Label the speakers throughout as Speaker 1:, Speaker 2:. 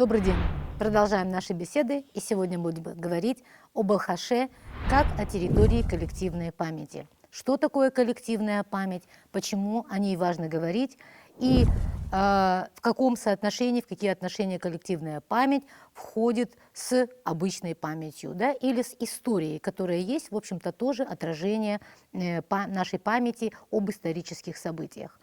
Speaker 1: Добрый день! Продолжаем наши беседы, и сегодня будем говорить об Алхаше как о территории коллективной памяти. Что такое коллективная память, почему о ней важно говорить, и в каком соотношении, в какие отношения коллективная память входит с обычной памятью, да, или с историей, которая есть, в общем-то, тоже отражение нашей памяти об исторических событиях.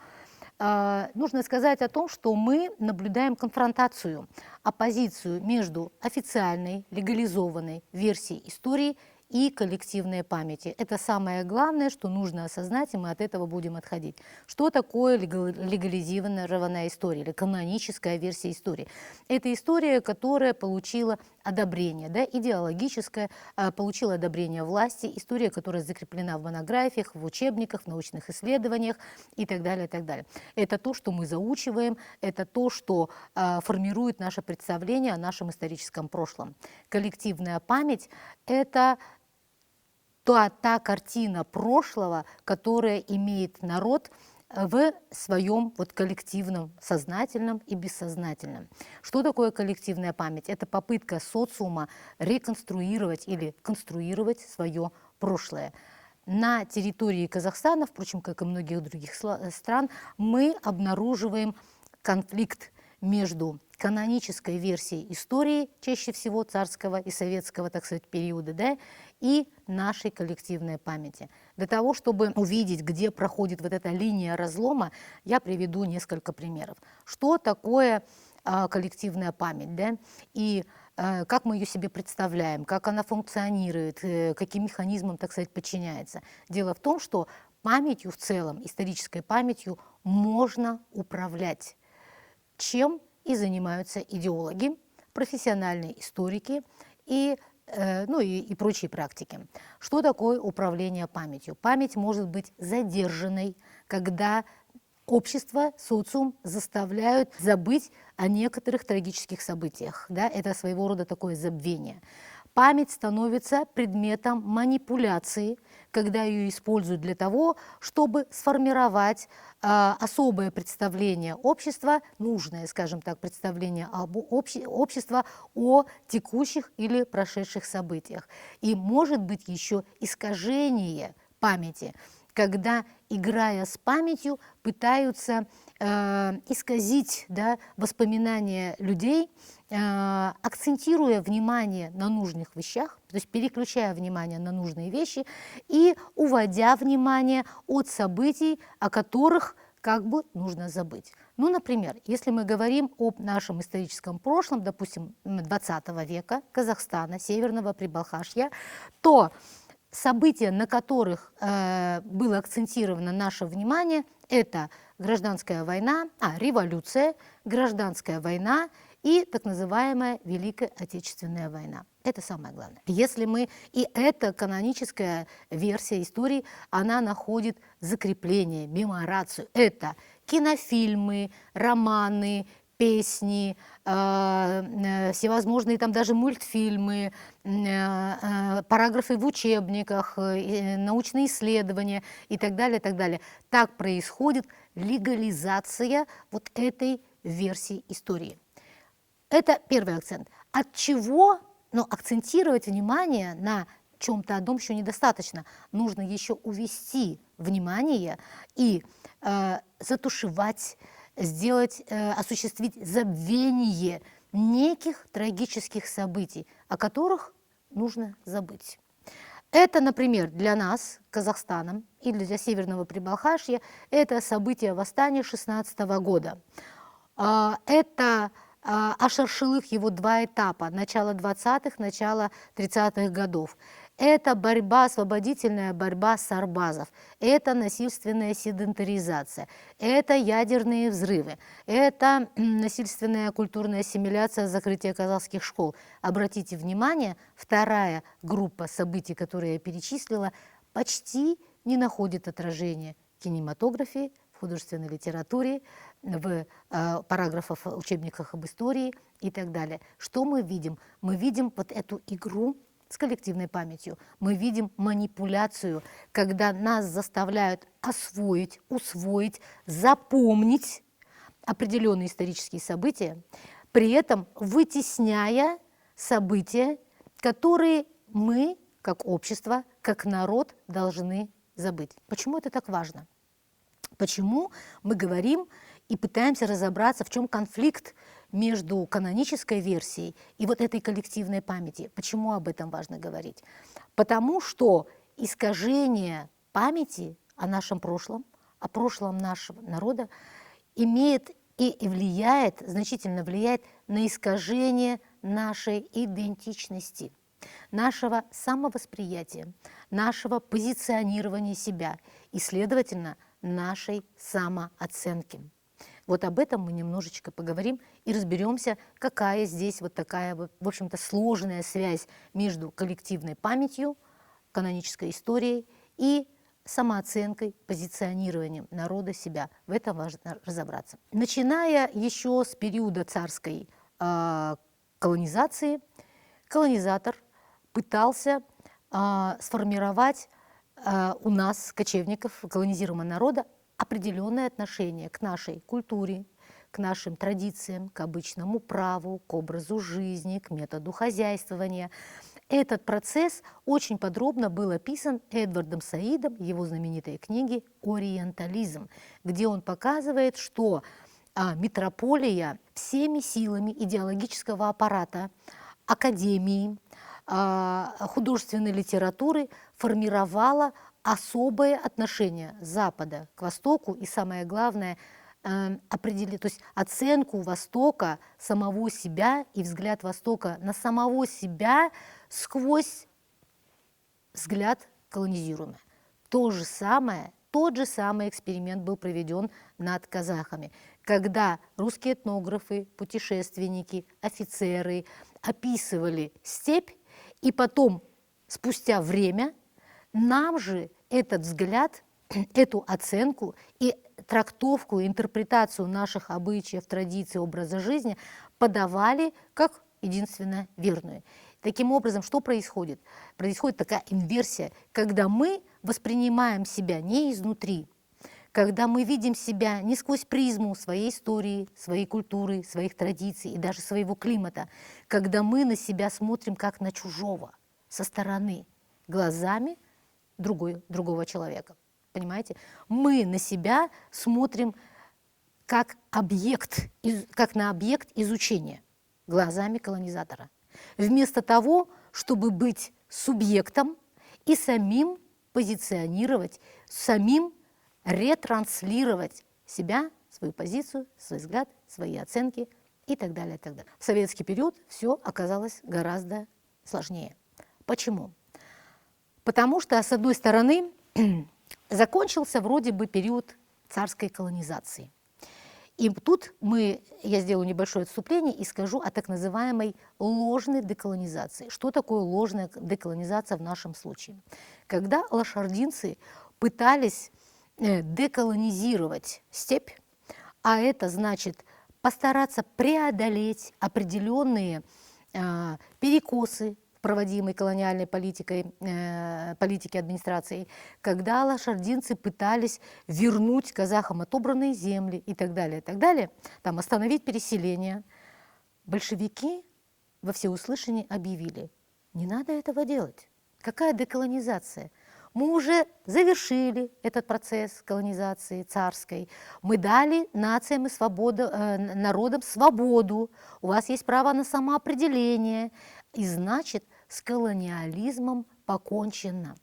Speaker 1: Нужно сказать о том, что мы наблюдаем конфронтацию, оппозицию между официальной, легализованной версией истории и коллективной памяти. Это самое главное, что нужно осознать, и мы от этого будем отходить. Что такое легализированная история или каноническая версия истории? Это история, которая получила одобрение, да, идеологическое, получила одобрение власти, история, которая закреплена в монографиях, в учебниках, в научных исследованиях и так далее, и так далее. Это то, что мы заучиваем, это то, что формирует наше представление о нашем историческом прошлом. Коллективная память – это та картина прошлого, которая имеет народ в своем коллективном, сознательном и бессознательном. Что такое коллективная память? Это попытка социума реконструировать или конструировать свое прошлое. На территории Казахстана, впрочем, как и многих других стран, мы обнаруживаем конфликт между канонической версией истории, чаще всего царского и советского, так сказать, периода, да, и нашей коллективной памяти. Для того, чтобы увидеть, где проходит вот эта линия разлома, я приведу несколько примеров. Что такое коллективная память, да, и как мы ее себе представляем, как она функционирует, каким механизмам, так сказать, подчиняется. Дело в том, что памятью в целом, исторической памятью можно управлять, чем и занимаются идеологи, профессиональные историки и прочие практики. Что такое управление памятью? Память может быть задержанной, когда общество, социум заставляют забыть о некоторых трагических событиях. Да? Это своего рода такое забвение. Память становится предметом манипуляции, когда ее используют для того, чтобы сформировать особое представление общества, нужное, скажем так, представление общества о текущих или прошедших событиях. И может быть еще искажение памяти, когда, играя с памятью, пытаются исказить, да, воспоминания людей, акцентируя внимание на нужных вещах, то есть переключая внимание на нужные вещи и уводя внимание от событий, о которых как бы нужно забыть. Ну, например, если мы говорим об нашем историческом прошлом, допустим, 20 века, Казахстана, Северного Прибалхашья, то события, на которых было акцентировано наше внимание, это гражданская война, революция, гражданская война и так называемая Великая Отечественная война. Это самое главное. Если мы, и эта каноническая версия истории, она находит закрепление, меморацию. Это кинофильмы, романы, песни, всевозможные там даже мультфильмы, параграфы в учебниках, научные исследования и так далее, и так далее. Так происходит легализация вот этой версии истории. Это первый акцент. От чего, акцентировать внимание на чем-то одном еще недостаточно. Нужно еще увести внимание и затушевать, осуществить забвение неких трагических событий, о которых нужно забыть. Это, например, для нас, Казахстаном, или для Северного Прибалхашья, это событие восстания 16 года. Это Ашаршылык, его два этапа, начало 20-х, начало 30-х годов. Это борьба, освободительная борьба сарбазов, это насильственная седентаризация, это ядерные взрывы, это насильственная культурная ассимиляция, закрытие казахских школ. Обратите внимание, вторая группа событий, которые я перечислила, почти не находит отражения в кинематографе, в художественной литературе, в параграфах в учебниках об истории и так далее. Что мы видим? Мы видим вот эту игру с коллективной памятью. Мы видим манипуляцию, когда нас заставляют освоить, усвоить, запомнить определенные исторические события, при этом вытесняя события, которые мы, как общество, как народ, должны забыть. Почему это так важно? Почему мы говорим и пытаемся разобраться, в чем конфликт между канонической версией и вот этой коллективной памяти? Почему об этом важно говорить? Потому что искажение памяти о нашем прошлом, о прошлом нашего народа имеет и влияет, значительно влияет на искажение нашей идентичности, нашего самовосприятия, нашего позиционирования себя и, следовательно, нашей самооценки. Вот об этом мы немножечко поговорим и разберемся, какая здесь вот такая, в общем-то, сложная связь между коллективной памятью, канонической историей и самооценкой, позиционированием народа себя. В этом важно разобраться. Начиная еще с периода царской колонизации, колонизатор пытался сформировать у нас, кочевников, колонизируемого народа, определенное отношение к нашей культуре, к нашим традициям, к обычному праву, к образу жизни, к методу хозяйствования. Этот процесс очень подробно был описан Эдвардом Саидом в его знаменитой книге «Ориентализм», где он показывает, что метрополия всеми силами идеологического аппарата, академии, художественной литературы формировала особое отношение Запада к Востоку и, самое главное, определить, то есть оценку Востока, самого себя и взгляд Востока на самого себя сквозь взгляд колонизируемого. Тот же самый эксперимент был проведен над казахами, когда русские этнографы, путешественники, офицеры описывали степь, и потом, спустя время, нам же этот взгляд, эту оценку и трактовку, интерпретацию наших обычаев, традиций, образа жизни подавали как единственно верную. Таким образом, что происходит? Происходит такая инверсия, когда мы воспринимаем себя не изнутри, когда мы видим себя не сквозь призму своей истории, своей культуры, своих традиций и даже своего климата, когда мы на себя смотрим как на чужого, со стороны, глазами другого человека. Понимаете? Мы на себя смотрим как на объект изучения глазами колонизатора. Вместо того, чтобы быть субъектом и самим позиционировать, самим ретранслировать себя, свою позицию, свой взгляд, свои оценки и так далее, и так далее. В советский период все оказалось гораздо сложнее. Почему? Потому что, с одной стороны, закончился вроде бы период царской колонизации. И тут я сделаю небольшое отступление и скажу о так называемой ложной деколонизации. Что такое ложная деколонизация в нашем случае? Когда лошардинцы пытались деколонизировать степь, а это значит постараться преодолеть определенные перекосы, проводимой колониальной политикой администрацией, когда лошардинцы пытались вернуть казахам отобранные земли и так далее, там остановить переселение, большевики во всеуслышание объявили: не надо этого делать. Какая деколонизация? Мы уже завершили этот процесс колонизации царской. Мы дали нациям и народам свободу. У вас есть право на самоопределение. И значит, с колониализмом покончено.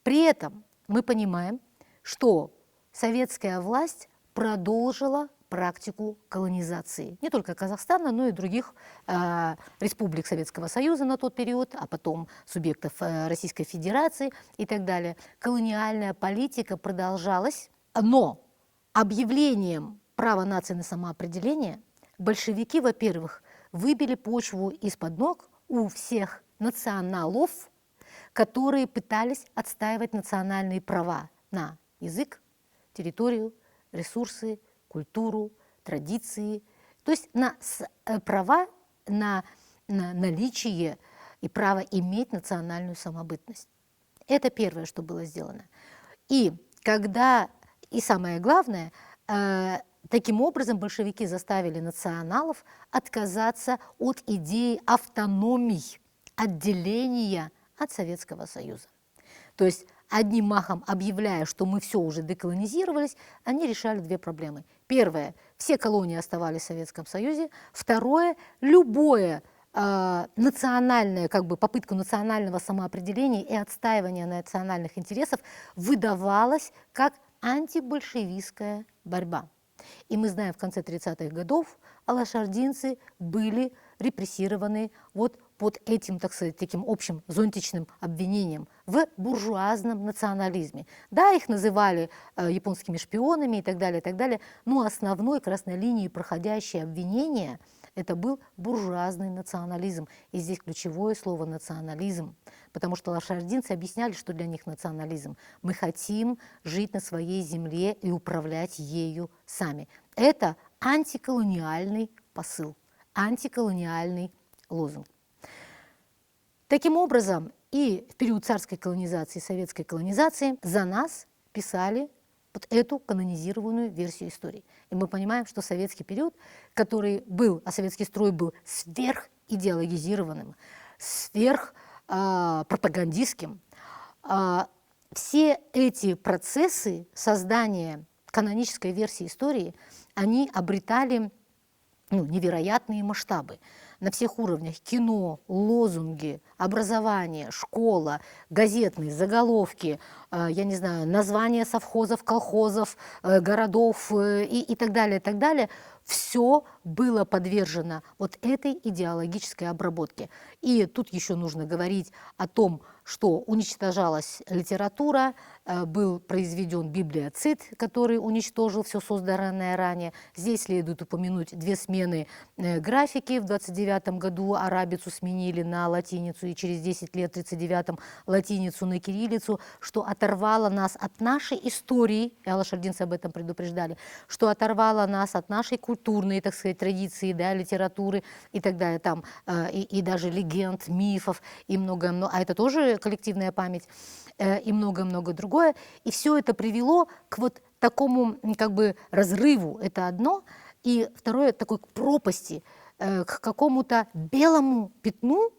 Speaker 1: При этом мы понимаем, что советская власть продолжила практику колонизации не только Казахстана, но и других республик Советского Союза на тот период, а потом субъектов Российской Федерации и так далее. Колониальная политика продолжалась, но объявлением права нации на самоопределение большевики, во-первых, выбили почву из-под ног у всех националов, которые пытались отстаивать национальные права на язык, территорию, ресурсы, культуру, традиции, то есть на права на наличие и право иметь национальную самобытность. Это первое, что было сделано. И самое главное, Таким образом, большевики заставили националов отказаться от идеи автономии, отделения от Советского Союза. То есть одним махом объявляя, что мы все уже деколонизировались, они решали две проблемы. Первое, все колонии оставались в Советском Союзе. Второе, любое национальная, попытка национального самоопределения и отстаивания национальных интересов выдавалась как антибольшевистская борьба. И мы знаем, в конце 30-х годов алашардинцы были репрессированы вот под этим, так сказать, таким общим зонтичным обвинением в буржуазном национализме. Да, их называли японскими шпионами и так далее, но основной красной линией проходящее обвинение это был буржуазный национализм. И здесь ключевое слово «национализм», потому что лошардинцы объясняли, что для них национализм. Мы хотим жить на своей земле и управлять ею сами. Это антиколониальный посыл, антиколониальный лозунг. Таким образом, и в период царской колонизации, советской колонизации за нас писали вот эту канонизированную версию истории. И мы понимаем, что советский период, который был, а советский строй был сверхидеологизированным, сверхпропагандистским, все эти процессы создания канонической версии истории, они обретали невероятные масштабы на всех уровнях: кино, лозунги, образование, школа, газетные заголовки, я не знаю, названия совхозов, колхозов, городов и так далее, и так далее. Все было подвержено вот этой идеологической обработке. И тут еще нужно говорить о том, что уничтожалась литература, был произведен библиоцид, который уничтожил все созданное ранее. Здесь следует упомянуть две смены графики. В 29 году арабицу сменили на латиницу, и через 10 лет, в 39-м, латиницу на кириллицу, что оторвало нас от нашей истории, и алашардинцы об этом предупреждали, что оторвало нас от нашей культурной, так сказать, традиции, да, литературы и так далее, там, и даже легенд, мифов, и многое, а это тоже коллективная память, и многое-многое другое. И все это привело к вот такому разрыву, это одно, и второе, такой к пропасти, к какому-то белому пятну,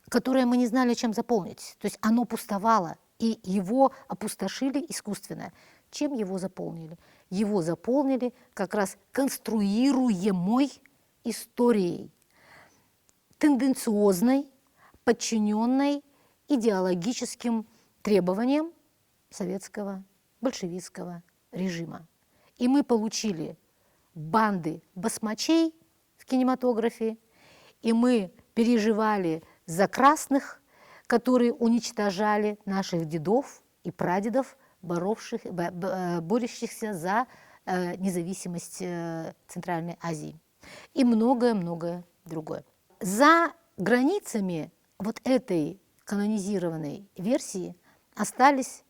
Speaker 1: которое мы не знали, чем заполнить. То есть оно пустовало, и его опустошили искусственно. Чем его заполнили? Его заполнили как раз конструируемой историей, тенденциозной, подчиненной идеологическим требованиям советского большевистского режима. И мы получили банды басмачей в кинематографе, и мы переживали за красных, которые уничтожали наших дедов и прадедов, борющихся за независимость Центральной Азии. И многое-многое другое. За границами вот этой канонизированной версии остались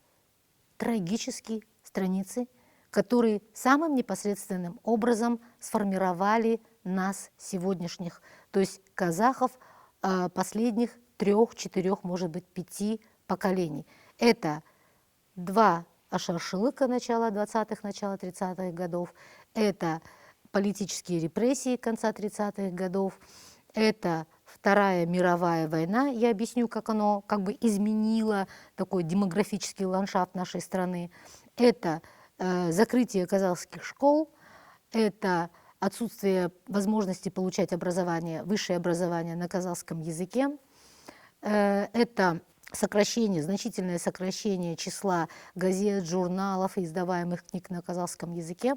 Speaker 1: трагические страницы, которые самым непосредственным образом сформировали нас сегодняшних, то есть казахов последних 3, 4, может быть, 5 поколений. Это 2 ашаршылыка начала 20-х, начала 30-х годов, это политические репрессии конца 30-х годов, это Вторая мировая война, я объясню, как оно изменило такой демографический ландшафт нашей страны. Это закрытие казахских школ, это отсутствие возможности получать образование, высшее образование на казахском языке, это сокращение, значительное сокращение числа газет, журналов и издаваемых книг на казахском языке,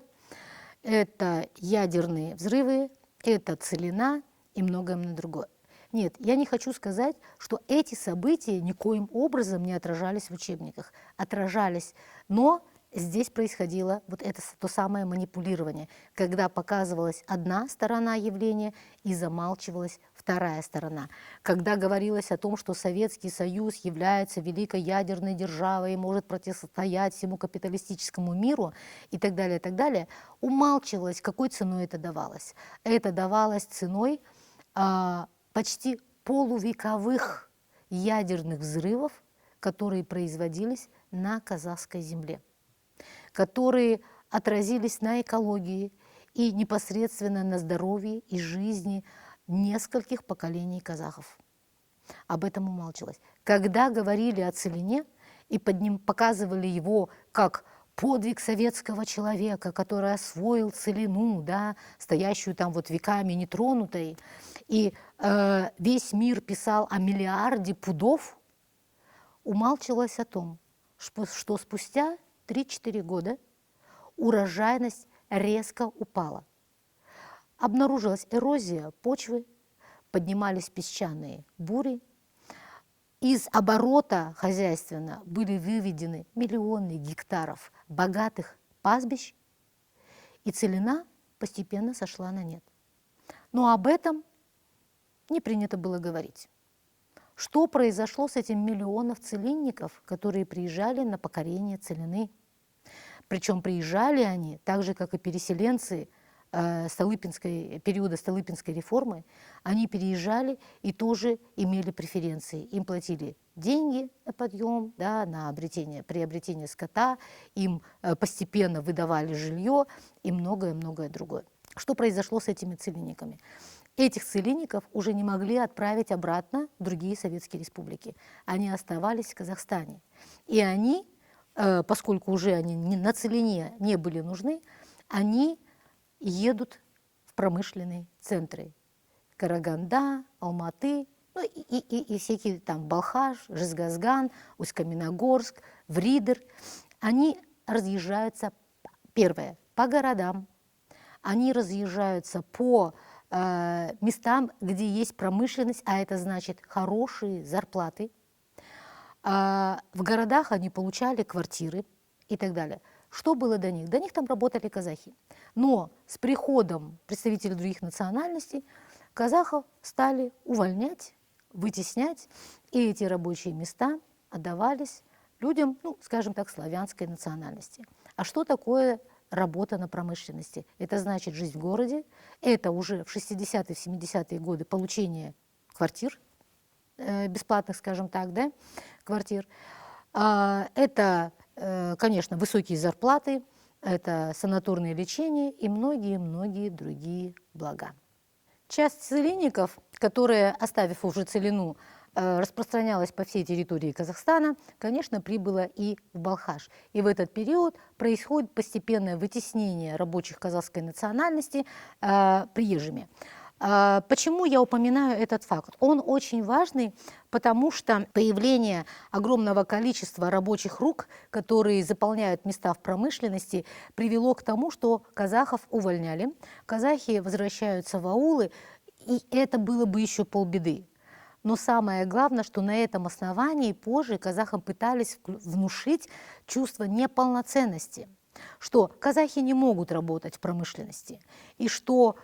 Speaker 1: это ядерные взрывы, это целина и многое другое. Нет, я не хочу сказать, что эти события никоим образом не отражались в учебниках. Отражались, но здесь происходило вот это то самое манипулирование, когда показывалась одна сторона явления и замалчивалась вторая сторона. Когда говорилось о том, что Советский Союз является великой ядерной державой и может противостоять всему капиталистическому миру и так далее, умалчивалось, какой ценой это давалось. Это давалось ценой почти полувековых ядерных взрывов, которые производились на казахской земле, которые отразились на экологии и непосредственно на здоровье и жизни нескольких поколений казахов. Об этом умалчивалось. Когда говорили о Целине и показывали его как подвиг советского человека, который освоил Целину, да, стоящую там вот веками нетронутой, и весь мир писал о миллиарде пудов, умалчивалось о том, что спустя 3-4 года урожайность резко упала. Обнаружилась эрозия почвы, поднимались песчаные бури, из оборота хозяйственно были выведены миллионы гектаров богатых пастбищ, и Целина постепенно сошла на нет. Но об этом не принято было говорить. Что произошло с этим миллионом целинников, которые приезжали на покорение Целины? Причем приезжали они, так же, как и переселенцы периода Столыпинской реформы, они переезжали и тоже имели преференции. Им платили деньги на подъем, да, на приобретение скота, им постепенно выдавали жилье и многое-многое другое. Что произошло с этими целинниками? Этих целинников уже не могли отправить обратно в другие советские республики. Они оставались в Казахстане. И они, поскольку уже они на Целине не были нужны, они едут в промышленные центры. Караганда, Алматы, ну и всякие там Балхаш, Жезказган, Усть-Каменогорск, Вридер. Они разъезжаются, первое, по городам, они разъезжаются по местам, где есть промышленность, а это значит хорошие зарплаты. В городах они получали квартиры и так далее. Что было до них? До них там работали казахи. Но с приходом представителей других национальностей казахов стали увольнять, вытеснять, и эти рабочие места отдавались людям, ну, скажем так, славянской национальности. А что такое работа на промышленности? Это значит жизнь в городе, это уже в 60-е, 70-е годы получение квартир, бесплатных, скажем так, да, квартир. Это, конечно, высокие зарплаты, это санаторное лечение и многие-многие другие блага. Часть целинников, которая, оставив уже Целину, распространялась по всей территории Казахстана, конечно, прибыла и в Балхаш. И в этот период происходит постепенное вытеснение рабочих казахской национальности приезжими. Почему я упоминаю этот факт? Он очень важный, потому что появление огромного количества рабочих рук, которые заполняют места в промышленности, привело к тому, что казахов увольняли, казахи возвращаются в аулы, и это было бы еще полбеды. Но самое главное, что на этом основании позже казахам пытались внушить чувство неполноценности, что казахи не могут работать в промышленности, и что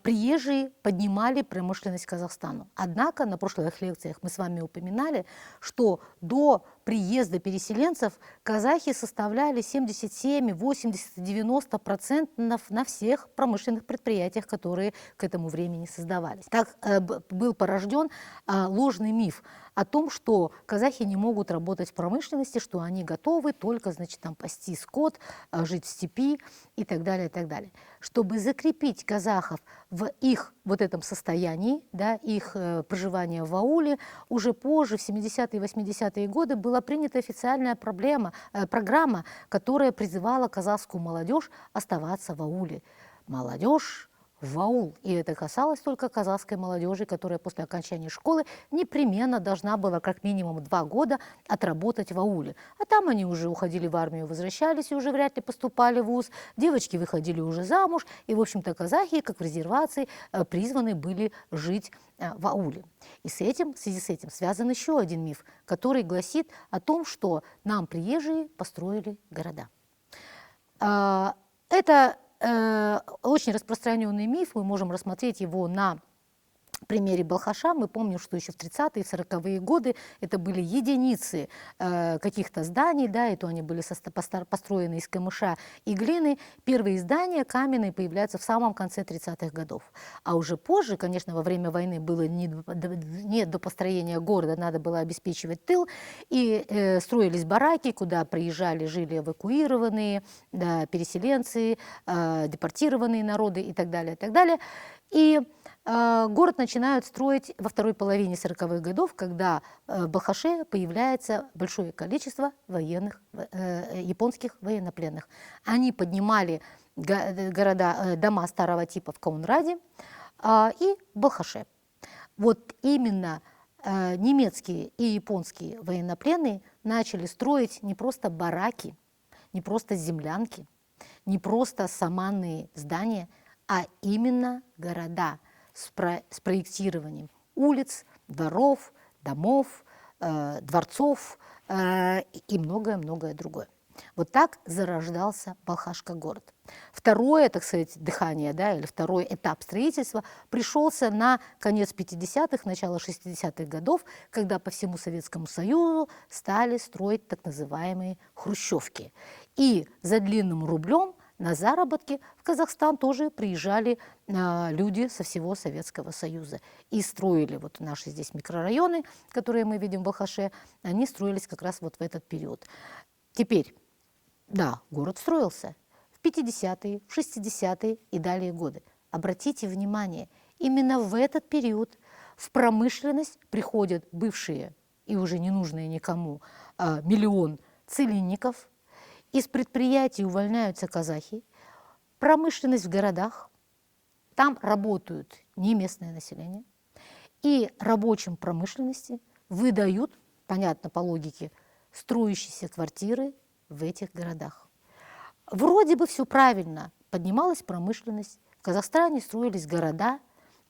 Speaker 1: приезжие поднимали промышленность Казахстану. Однако на прошлых лекциях мы с вами упоминали, что до приезда переселенцев казахи составляли 77, 80, 90% на всех промышленных предприятиях, которые к этому времени создавались. Так был порожден ложный миф о том, что казахи не могут работать в промышленности, что они готовы только, значит, там пасти скот, жить в степи и так далее, и так далее. Чтобы закрепить казахов в их вот этом состоянии, да, их проживания в ауле, уже позже, в 70-е и 80-е годы, была принята официальная программа, которая призывала казахскую молодежь оставаться в ауле. Молодежь в аул. И это касалось только казахской молодежи, которая после окончания школы непременно должна была как минимум 2 года отработать в ауле. А там они уже уходили в армию, возвращались и уже вряд ли поступали в вуз. Девочки выходили уже замуж. И, в общем-то, казахи, как в резервации, призваны были жить в ауле. И в связи с этим связан еще один миф, который гласит о том, что нам приезжие построили города. Это очень распространенный миф, мы можем рассмотреть его на примере Балхаша мы помним, что еще в 30-е, 40-е годы это были единицы каких-то зданий, да, и то они были построены из камыша и глины. Первые здания каменные появляются в самом конце 30-х годов. А уже позже, конечно, во время войны было не до построения города, надо было обеспечивать тыл, и строились бараки, куда приезжали, жили эвакуированные, да, переселенцы, депортированные народы и так далее, и так далее. И город начинают строить во второй половине 40-х годов, когда в Балхаше появляется большое количество японских военнопленных. Они поднимали дома старого типа в Каунраде и Балхаше. Вот именно немецкие и японские военнопленные начали строить не просто бараки, не просто землянки, не просто саманные здания, а именно города с проектированием улиц, дворов, домов, дворцов и многое-многое другое. Вот так зарождался Балхаш как город. Второе, так сказать, дыхание, да, или второй этап строительства пришелся на конец 50-х, начало 60-х годов, когда по всему Советскому Союзу стали строить так называемые хрущевки. И за длинным рублем на заработки в Казахстан тоже приезжали люди со всего Советского Союза. И строили вот наши здесь микрорайоны, которые мы видим в Балхаше, они строились как раз вот в этот период. Теперь, да, город строился в 50-е, в 60-е и далее годы. Обратите внимание, именно в этот период в промышленность приходят бывшие и уже ненужные никому миллион целинников. Из предприятий увольняются казахи, промышленность в городах, там работают не местное население, и рабочим промышленности выдают, понятно по логике, строящиеся квартиры в этих городах. Вроде бы все правильно, поднималась промышленность, в Казахстане строились города,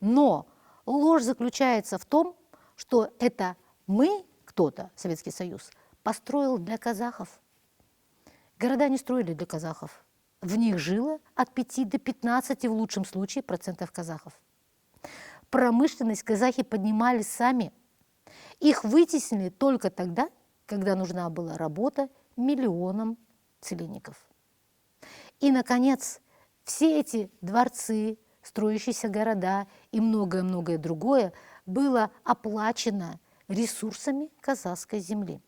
Speaker 1: но ложь заключается в том, что это мы, кто-то, Советский Союз, построил для казахов. Города не строили для казахов. В них жило от 5 до 15, в лучшем случае, процентов казахов. Промышленность казахи поднимали сами. Их вытеснили только тогда, когда нужна была работа миллионам целинников. И, наконец, все эти дворцы, строящиеся города и многое-многое другое было оплачено ресурсами казахской земли.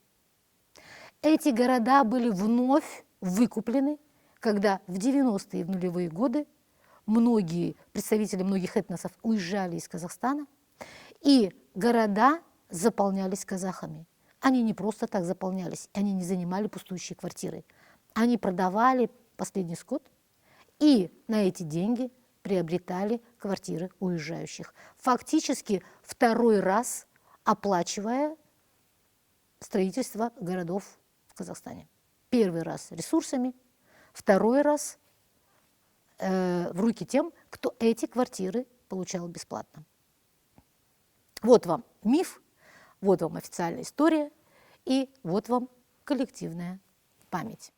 Speaker 1: Эти города были вновь выкуплены, когда в 90-е и в нулевые годы многие представители многих этносов уезжали из Казахстана, и города заполнялись казахами. Они не просто так заполнялись, они не занимали пустующие квартиры. Они продавали последний скот и на эти деньги приобретали квартиры уезжающих. Фактически второй раз оплачивая строительство городов в Казахстане. Первый раз ресурсами, второй раз в руки тем, кто эти квартиры получал бесплатно. Вот вам миф, вот вам официальная история и вот вам коллективная память.